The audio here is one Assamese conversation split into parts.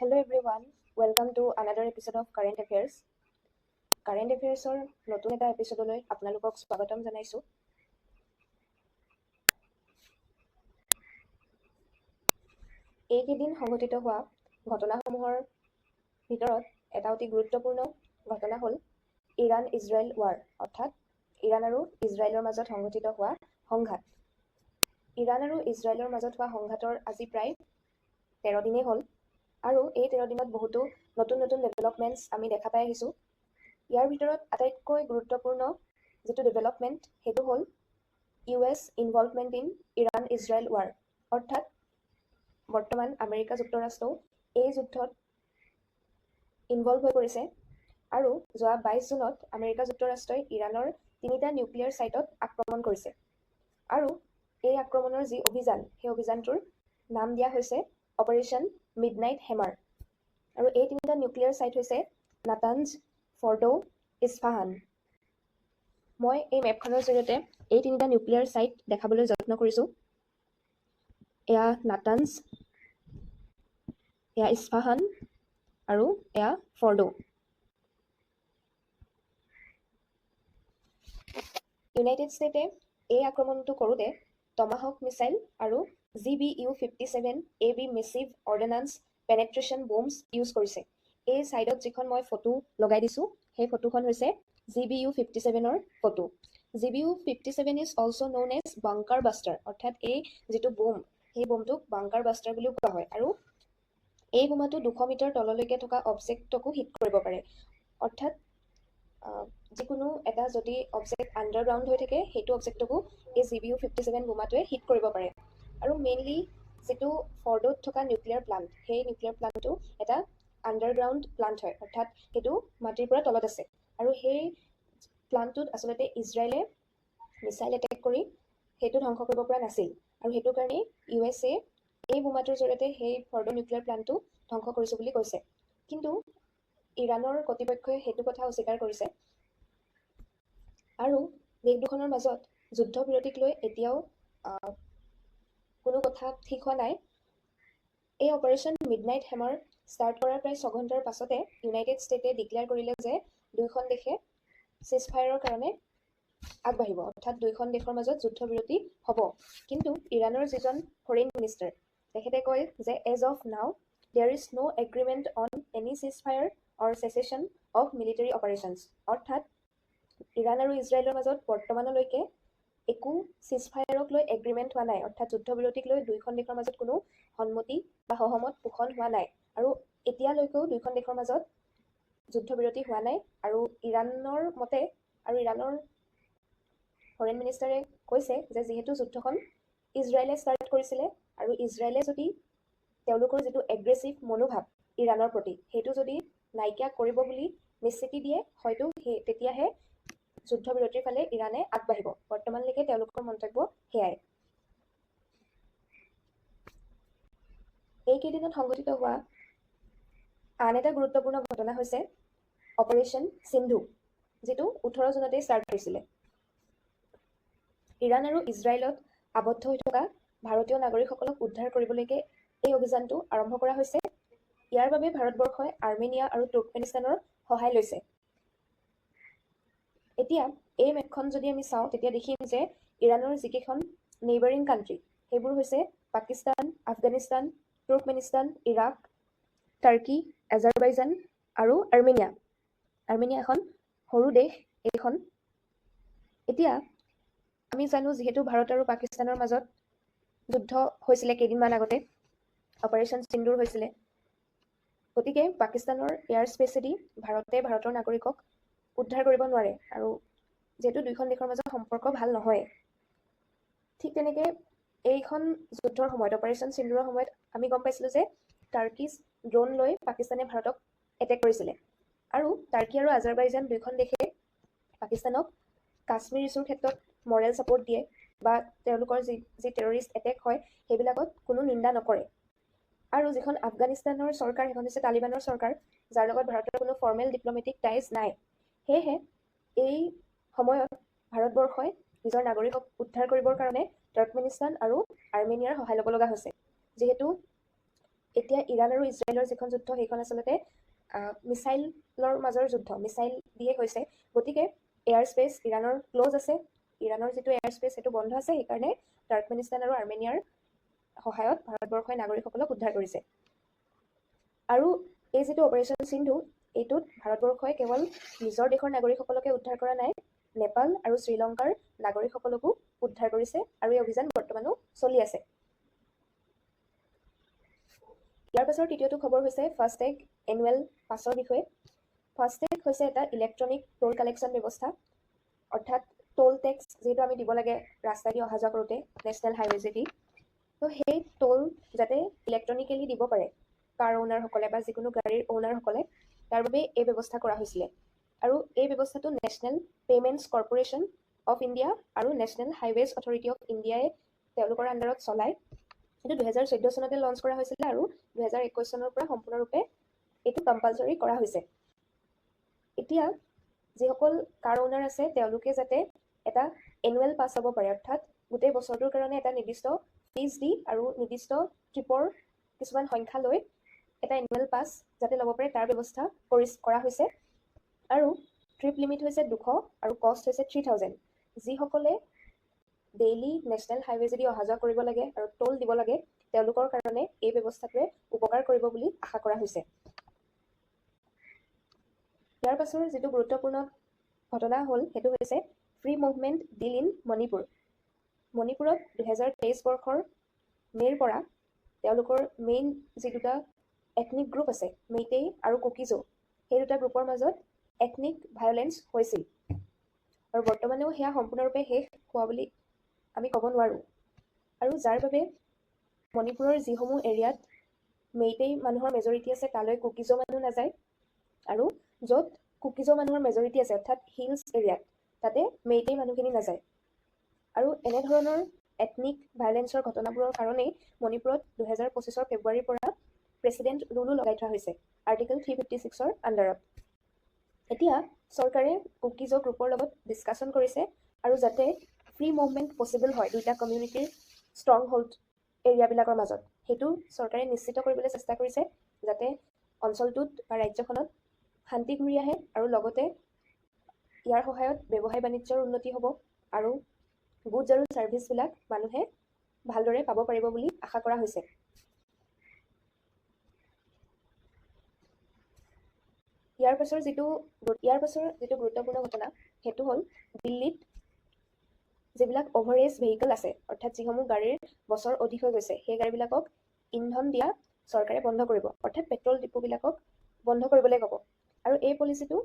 Hello everyone, welcome to another episode of Current Affairs. Current Affairs নতুন এটা এপিসোডলৈ আপোনালোকক স্বাগতম জনাইছো। এইকেইদিন সংঘটিত হোৱা ঘটনাসমূহৰ ভিতৰত এটা অতি গুৰুত্বপূৰ্ণ ঘটনা হ'ল ইৰাণ ইজৰাইল ৱাৰ, অৰ্থাৎ ইৰাণ আৰু ইজৰাইলৰ মাজত সংঘটিত হোৱা সংঘাত। ইৰাণ আৰু ইজৰাইলৰ মাজত হোৱা সংঘাতৰ আজি প্ৰায় 13 দিনেই হ'ল আৰু এই 13 দিনত বহুতো নতুন নতুন ডেভেলপমেণ্টছ আমি দেখা পাই আহিছোঁ। ইয়াৰ ভিতৰত আটাইতকৈ গুৰুত্বপূৰ্ণ যিটো ডেভেলপমেণ্ট সেইটো হ'ল US involvement in Iran Israel war, অৰ্থাৎ বৰ্তমান আমেৰিকা যুক্তৰাষ্ট্ৰও এই যুদ্ধত ইনভলভ হৈ পৰিছে আৰু যোৱা 22 জুনত আমেৰিকা যুক্তৰাষ্ট্ৰই ইৰাণৰ 3টা নিউক্লিয়াৰ ছাইটত আক্ৰমণ কৰিছে আৰু এই আক্ৰমণৰ যি অভিযান সেই অভিযানটোৰ নাম দিয়া হৈছে অপাৰেশ্যন মিডনাইট হেমাৰ। আৰু এই 3টা নিউক্লিয়াৰ ছাইট হৈছে নাটাঞ্জ, ফৰ্ডো, ইস্ফাহান। মই এই মেপখনৰ জৰিয়তে এই 3টা নিউক্লিয়াৰ ছাইট দেখাবলৈ যত্ন কৰিছোঁ। এয়া নাটাঞ্জ, এয়া ইস্ফাহান আৰু এয়া ফৰ্ডো। ইউনাইটেড ষ্টেটে এই আক্ৰমণটো কৰোঁতে টমাহক মিছাইল আৰু GBU-57AB মেছিভ অৰ্ডিনেন্স পেনেট্ৰেশ্যন বম্বছ ইউজ কৰিছে। এই ছাইডত যিখন মই ফটো লগাই দিছোঁ সেই ফটোখন হৈছে GBU-57ৰ ফটো। GBU-57 is also' known as bunker buster, অৰ্থাৎ এই যিটো বোম সেই বোমটোক বাংকাৰ বাষ্টাৰ বুলিও কোৱা হয় আৰু এই বোমাটো 200 মিটাৰ তললৈকে থকা অবজেক্টকো হিট কৰিব পাৰে। অৰ্থাৎ যিকোনো এটা যদি অবজেক্ট আণ্ডাৰগ্ৰাউণ্ড হৈ থাকে সেইটো অবজেক্টকো এই GBU-57 বোমাটোৱে হিট কৰিব পাৰে। আৰু মেইনলি যিটো ফৰ্ডোত থকা নিউক্লিয়াৰ প্লাণ্ট, সেই নিউক্লিয়াৰ প্লাণ্টটো এটা আণ্ডাৰগ্ৰাউণ্ড প্লাণ্ট হয়, অৰ্থাৎ সেইটো মাটিৰ পৰা তলত আছে আৰু সেই প্লাণ্টটোত আচলতে ইজৰাইলে মিছাইল এটেক কৰি সেইটো ধ্বংস কৰিব পৰা নাছিল আৰু সেইটো কাৰণে USA এই বোমাটোৰ জৰিয়তে সেই ফৰ্ডো নিউক্লিয়াৰ প্লাণ্টটো ধ্বংস কৰিছোঁ বুলি কৈছে। কিন্তু ইৰাণৰ কৰ্তৃপক্ষই সেইটো কথা অস্বীকাৰ কৰিছে আৰু দেশ দুখনৰ মাজত যুদ্ধবিৰতিক লৈ এতিয়াও কোনো কথা ঠিক হোৱা নাই। এই অপাৰেশ্যন মিডনাইট হেমাৰ ষ্টাৰ্ট কৰাৰ প্ৰায় 6 ঘণ্টাৰ পাছতে ইউনাইটেড ষ্টেটে ডিক্লেয়াৰ কৰিলে যে দুয়োখন দেশে চিজফায়াৰৰ কাৰণে আগবাঢ়িব, অৰ্থাৎ দুয়োখন দেশৰ মাজত যুদ্ধবিৰতি হ'ব। কিন্তু ইৰাণৰ যিজন ফৰেইন মিনিষ্টাৰ তেখেতে কয় যে as of now there is no' agreement on any ceasefire or cessation of military operations, অৰ্থাৎ ইৰাণ আৰু ইজৰাইলৰ মাজত বৰ্তমানলৈকে একো চিজফায়াৰক লৈ এগ্ৰিমেণ্ট হোৱা নাই, অৰ্থাৎ যুদ্ধবিৰতিক লৈ দুয়োখন দেশৰ মাজত কোনো সন্মতি বা সহমত পোষণ হোৱা নাই আৰু এতিয়ালৈকেও দুয়োখন দেশৰ মাজত যুদ্ধবিৰতি হোৱা নাই। আৰু ইৰাণৰ মতে আৰু ইৰাণৰ ফৰেইন মিনিষ্টাৰে কৈছে যে যিহেতু যুদ্ধখন ইজৰাইলে ষ্টাৰ্ট কৰিছিলে আৰু ইজৰাইলে যদি তেওঁলোকৰ যিটো এগ্ৰেছিভ মনোভাৱ ইৰাণৰ প্ৰতি সেইটো যদি নাইকিয়া কৰিব বুলি নিশ্চিতি দিয়ে হয়তো তেতিয়াহে যুদ্ধবিৰতিৰ ফালে ইৰাণে আগবাঢ়িব। বৰ্তমানলৈকে তেওঁলোকৰ মন্তব্য সেয়াই। এইকেইদিনত সংঘটিত হোৱা আন এটা গুৰুত্বপূৰ্ণ ঘটনা হৈছে অপাৰেশ্যন সিন্ধু, যিটো 18 জুনতেই ষ্টাৰ্ট হৈছিলে। ইৰাণ আৰু ইজৰাইলত আবদ্ধ হৈ থকা ভাৰতীয় নাগৰিকসকলক উদ্ধাৰ কৰিবলৈকে এই অভিযানটো আৰম্ভ কৰা হৈছে। ইয়াৰ বাবে ভাৰতবৰ্ষই আৰ্মেনিয়া আৰু তুৰ্কমেনিস্তানৰ সহায় লৈছে। এতিয়া এই মেপখন যদি আমি চাওঁ তেতিয়া দেখিম যে ইৰাণৰ যিকেইখন নেইবাৰিং কাণ্ট্ৰি সেইবোৰ হৈছে Pakistan, Afghanistan, Turkmenistan, Iraq, Turkey, Azerbaijan আৰু আৰ্মেনিয়া। আৰ্মেনিয়া এখন সৰু দেশ এইখন। এতিয়া আমি জানো যিহেতু ভাৰত আৰু পাকিস্তানৰ মাজত যুদ্ধ হৈছিলে কেইদিনমান আগতে, অপাৰেশ্যন সিন্দুৰ হৈছিলে, গতিকে পাকিস্তানৰ এয়াৰ স্পেচেদি ভাৰতৰ নাগৰিকক উদ্ধাৰ কৰিব নোৱাৰে আৰু যিহেতু দুয়োখন দেশৰ মাজত সম্পৰ্ক ভাল নহয়। ঠিক তেনেকৈ এইখন যুদ্ধৰ সময়ত অপাৰেশ্যন সিন্দুৰৰ সময়ত আমি গম পাইছিলোঁ যে টাৰ্কিজ ড্ৰোন লৈ পাকিস্তানে ভাৰতক এটেক কৰিছিলে আৰু টাৰ্কি আৰু আজাৰবাইজান দুয়োখন দেশে পাকিস্তানক কাশ্মীৰ ইছ্যুৰ ক্ষেত্ৰত মৰেল ছাপৰ্ট দিয়ে বা তেওঁলোকৰ যি টেৰৰিষ্ট এটেক হয় সেইবিলাকত কোনো নিন্দা নকৰে। আৰু যিখন আফগানিস্তানৰ চৰকাৰ সেইখন হৈছে তালিবানৰ চৰকাৰ, যাৰ লগত ভাৰতৰ কোনো ফৰ্মেল ডিপ্ল'মেটিক টাইজ নাই। সেয়েহে এই সময়ত ভাৰতবৰ্ষই নিজৰ নাগৰিকক উদ্ধাৰ কৰিবৰ কাৰণে তুৰ্কমেনিস্তান আৰু আৰ্মেনিয়াৰ সহায় ল'ব লগা হৈছে। যিহেতু এতিয়া ইৰাণ আৰু ইজৰাইলৰ যিখন যুদ্ধ সেইখন আচলতে মিছাইলৰ মাজৰ যুদ্ধ, মিছাইল দিয়ে হৈছে। গতিকে এয়াৰ স্পেচ ইৰাণৰ ক্ল'জ আছে, ইৰাণৰ যিটো এয়াৰ স্পেচ সেইটো বন্ধ আছে, সেইকাৰণে টাৰ্কমেনিস্তান আৰু আৰ্মেনিয়াৰ সহায়ত ভাৰতবৰ্ষই নাগৰিকসকলক উদ্ধাৰ কৰিছে। আৰু এই যিটো অপাৰেশ্যন সিন্ধু, এইটোত ভাৰতবৰ্ষই কেৱল নিজৰ দেশৰ নাগৰিকসকলকে উদ্ধাৰ কৰা নাই, নেপাল আৰু শ্ৰীলংকাৰ নাগৰিকসকলকো উদ্ধাৰ কৰিছে আৰু এই অভিযান বৰ্তমানো চলি আছে। ইয়াৰ পাছৰ তৃতীয়টো খবৰ হৈছে ফাষ্টেগ এনুৱেল পাছৰ বিষয়ে। ফাষ্টেগ হৈছে এটা ইলেক্ট্ৰনিক টোল কালেকশ্যন ব্যৱস্থা, অৰ্থাৎ টোল টেক্স যিহেতু আমি দিব লাগে ৰাস্তাইদি অহা যোৱা কৰোঁতে নেশ্যনেল হাইৱেজেদি, তো সেই টোল যাতে ইলেক্ট্ৰনিকেলি দিব পাৰে কাৰ অ'নাৰসকলে বা যিকোনো গাড়ীৰ অ'নাৰসকলে, তাৰ বাবে এই ব্যৱস্থা কৰা হৈছিলে। আৰু এই ব্যৱস্থাটো national payments corporation of India আৰু নেশ্যনেল হাইৱেজ অথৰিটি অফ ইণ্ডিয়াই তেওঁলোকৰ আণ্ডাৰত চলায়। এইটো 2014 চনতে লঞ্চ কৰা হৈছিলে আৰু 2021 চনৰ পৰা সম্পূৰ্ণৰূপে এইটো কম্পালচৰি কৰা হৈছে। এতিয়া যিসকল কাৰ অ'নাৰ আছে তেওঁলোকে যাতে এটা এনুৱেল পাছ ল'ব পাৰে, অৰ্থাৎ গোটেই বছৰটোৰ কাৰণে এটা নিৰ্দিষ্ট ফিজ দি আৰু নিৰ্দিষ্ট ট্ৰিপৰ কিছুমান সংখ্যা লৈ এটা এনুৱেল পাছ যাতে ল'ব পাৰে তাৰ ব্যৱস্থা কৰা হৈছে। আৰু ট্ৰিপ লিমিট হৈছে 200 আৰু কষ্ট হৈছে 3000। যিসকলে ডেইলি নেশ্যনেল হাইৱেজেদি অহা যোৱা কৰিব লাগে আৰু টোল দিব লাগে, তেওঁলোকৰ কাৰণে এই ব্যৱস্থাটোৱে উপকাৰ কৰিব বুলি আশা কৰা হৈছে। ইয়াৰ পাছৰ যিটো গুৰুত্বপূৰ্ণ ঘটনা হ'ল সেইটো হৈছে free movement deal in Manipur. মণিপুৰত 2023 বৰ্ষৰ মে'ৰ পৰা তেওঁলোকৰ মেইন যি দুটা এথনিক গ্ৰুপ আছে, মেইটেই আৰু কুকিজো, সেই দুটা গ্ৰুপৰ মাজত এথনিক ভায়লেঞ্চ হৈছিল আৰু বৰ্তমানেও সেয়া সম্পূৰ্ণৰূপে শেষ হোৱা বুলি আমি ক'ব নোৱাৰোঁ। আৰু যাৰ বাবে মণিপুৰৰ যিসমূহ এৰিয়াত মেইটেই মানুহৰ মেজৰিটি আছে তালৈ কুকিজো মানুহ নাযায়, আৰু য'ত কুকিজো মানুহৰ মেজৰিটি আছে অৰ্থাৎ হিলছ এৰিয়াত তাতে মেইটেই মানুহখিনি নাযায়। আৰু এনেধৰণৰ এথনিক ভায়লেঞ্চৰ ঘটনাবোৰৰ কাৰণেই মণিপুৰত 2025 ফেব্ৰুৱাৰীৰ পৰা প্ৰেচিডেণ্ট ৰুলো লগাই থোৱা হৈছে আৰ্টিকল 356ৰ আণ্ডাৰত। এতিয়া চৰকাৰে কুকিজো গ্ৰুপৰ লগত ডিছকাশ্যন কৰিছে আৰু যাতে ফ্ৰী মুভমেণ্ট পচিবল হয় দুইটা কমিউনিটিৰ ষ্ট্ৰং হোল্ড এৰিয়াবিলাকৰ মাজত, সেইটো চৰকাৰে নিশ্চিত কৰিবলৈ চেষ্টা কৰিছে যাতে অঞ্চলটোত বা ৰাজ্যখনত শান্তি ঘূৰি আহে আৰু লগতে ইয়াৰ সহায়ত ব্যৱসায় বাণিজ্যৰ উন্নতি হ'ব আৰু গুডছ আৰু ছাৰ্ভিচবিলাক মানুহে ভালদৰে পাব পাৰিব বুলি আশা কৰা হৈছে। ইয়াৰ পাছৰ যিটো গুৰুত্বপূৰ্ণ ঘটনা সেইটো হ'ল দিল্লীত যিবিলাক অভাৰেজ ভেহিকল আছে, অৰ্থাৎ যিসমূহ গাড়ীৰ বছৰ অধিক হৈ গৈছে, সেই গাড়ীবিলাকক ইন্ধন দিয়া চৰকাৰে বন্ধ কৰিব, অৰ্থাৎ পেট্ৰল ডিপুবিলাকক বন্ধ কৰিবলৈ ক'ব। আৰু এই পলিচিটো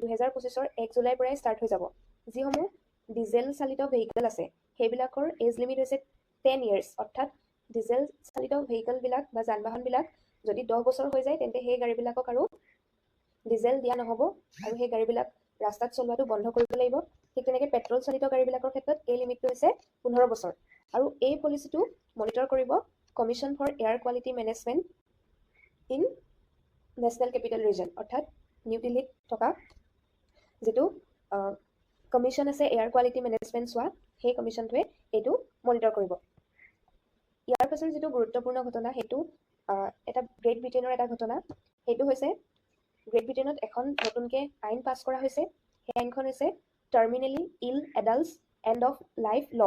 2025 1 জুলাইৰ পৰাই ষ্টাৰ্ট হৈ যাব। যিসমূহ ডিজেল চালিত ভেহিকল আছে সেইবিলাকৰ এজ লিমিট হৈছে 10 years, অৰ্থাৎ ডিজেল চালিত ভেহিকলবিলাক বা যান বাহনবিলাক যদি 10 বছৰ হৈ যায় তেন্তে সেই গাড়ীবিলাকক আৰু ডিজেল দিয়া নহ'ব আৰু সেই গাড়ীবিলাক ৰাস্তাত চলোৱাটো বন্ধ কৰিব লাগিব। ঠিক তেনেকৈ পেট্ৰল চালিত গাড়ীবিলাকৰ ক্ষেত্ৰত এই লিমিটটো হৈছে 15 বছৰ। আৰু এই পলিচিটো মনিটৰ কৰিব commission for air quality management in national capital region, অৰ্থাৎ নিউ দিল্লীত থকা যিটো কমিশ্যন আছে এয়াৰ কোৱালিটি মেনেজমেণ্ট চোৱা, সেই কমিশ্যনটোৱে এইটো মনিটৰ কৰিব। ইয়াৰ পাছৰ যিটো গুৰুত্বপূৰ্ণ ঘটনা সেইটো এটা গ্ৰেট ব্ৰিটেইনৰ এটা ঘটনা। সেইটো হৈছে গ্ৰেট ব্ৰিটেইনত এখন নতুনকৈ আইন পাছ কৰা হৈছে। সেই আইনখন হৈছে টাৰ্মিনেলি ইল এডাল্টছ এণ্ড অফ লাইফ ল।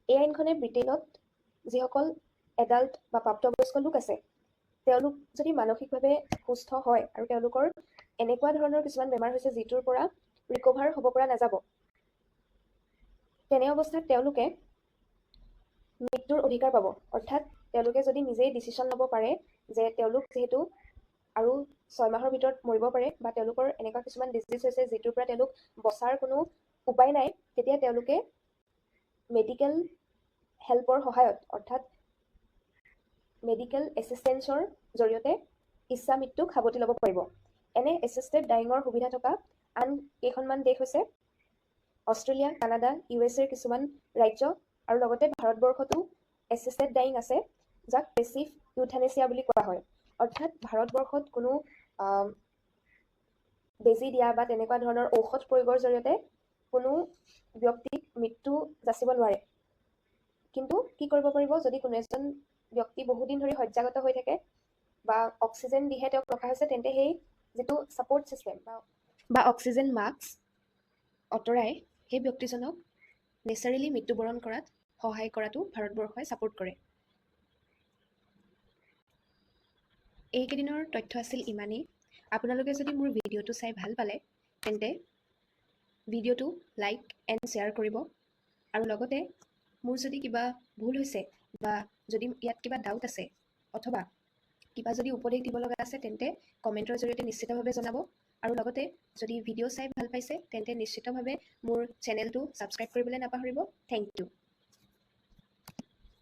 এই আইনখনে ব্ৰিটেইনত যিসকল এডাল্ট বা প্ৰাপ্তবয়স্ক লোক আছে তেওঁলোক যদি মানসিকভাৱে সুস্থ হয় আৰু তেওঁলোকৰ এনেকুৱা ধৰণৰ কিছুমান বেমাৰ হৈছে যিটোৰ পৰা ৰিকভাৰ হ'ব পৰা নাযাব, তেনে অৱস্থাত তেওঁলোকে মৃত্যুৰ অধিকাৰ পাব। অৰ্থাৎ তেওঁলোকে যদি নিজেই ডিচিশ্যন ল'ব পাৰে যে তেওঁলোক যিহেতু আৰু 6 মাহৰ ভিতৰত মৰিব পাৰে বা তেওঁলোকৰ এনেকুৱা কিছুমান ডিজিজ হৈছে যিটোৰ পৰা তেওঁলোক বচাৰ কোনো উপায় নাই, তেতিয়া তেওঁলোকে মেডিকেল হেল্পৰ সহায়ত অৰ্থাৎ মেডিকেল এছিষ্টেঞ্চৰ জৰিয়তে ইচ্ছা মৃত্যুক সাৱটি ল'ব পাৰিব। এনে এছিষ্টেড ডাইঙৰ সুবিধা থকা আন কেইখনমান দেশ হৈছে অষ্ট্ৰেলিয়া, কানাডা, USA কিছুমান ৰাজ্য আৰু লগতে ভাৰতবৰ্ষতো এছিষ্টেড ডাইং আছে যাক পেছিভ ইউথানেচিয়া বুলি কোৱা হয়। অৰ্থাৎ ভাৰতবৰ্ষত কোনো বেজী দিয়া বা তেনেকুৱা ধৰণৰ ঔষধ প্ৰয়োগৰ জৰিয়তে কোনো ব্যক্তিক মৃত্যু যাচিব নোৱাৰে। কিন্তু কি কৰিব পাৰিব, যদি কোনো এজন ব্যক্তি বহুদিন ধৰি শয্যাগত হৈ থাকে বা অক্সিজেন দিহে তেওঁক ৰখা হৈছে, তেন্তে সেই যিটো ছাপৰ্ট ছিষ্টেম বা অক্সিজেন মাস্ক আঁতৰাই সেই ব্যক্তিজনক নেচাৰেলি মৃত্যুবৰণ কৰাত সহায় কৰাটো ভাৰতবৰ্ষই ছাপোৰ্ট কৰে। এইকেইদিনৰ তথ্য আছিল ইমানেই। আপোনালোকে যদি মোৰ ভিডিঅ'টো চাই ভাল পালে তেন্তে ভিডিঅ'টো লাইক এণ্ড শ্বেয়াৰ কৰিব, আৰু লগতে মোৰ যদি কিবা ভুল হৈছে বা যদি ইয়াত কিবা ডাউট আছে অথবা কিবা যদি উপদেশ দিব লগা আছে তেন্তে কমেণ্টৰ জৰিয়তে নিশ্চিতভাৱে জনাব। আৰু লগতে যদি ভিডিঅ' চাই ভাল পাইছে তেন্তে নিশ্চিতভাৱে মোৰ চেনেলটো ছাবস্ক্ৰাইব কৰিবলৈ নাপাহৰিব। Thank U.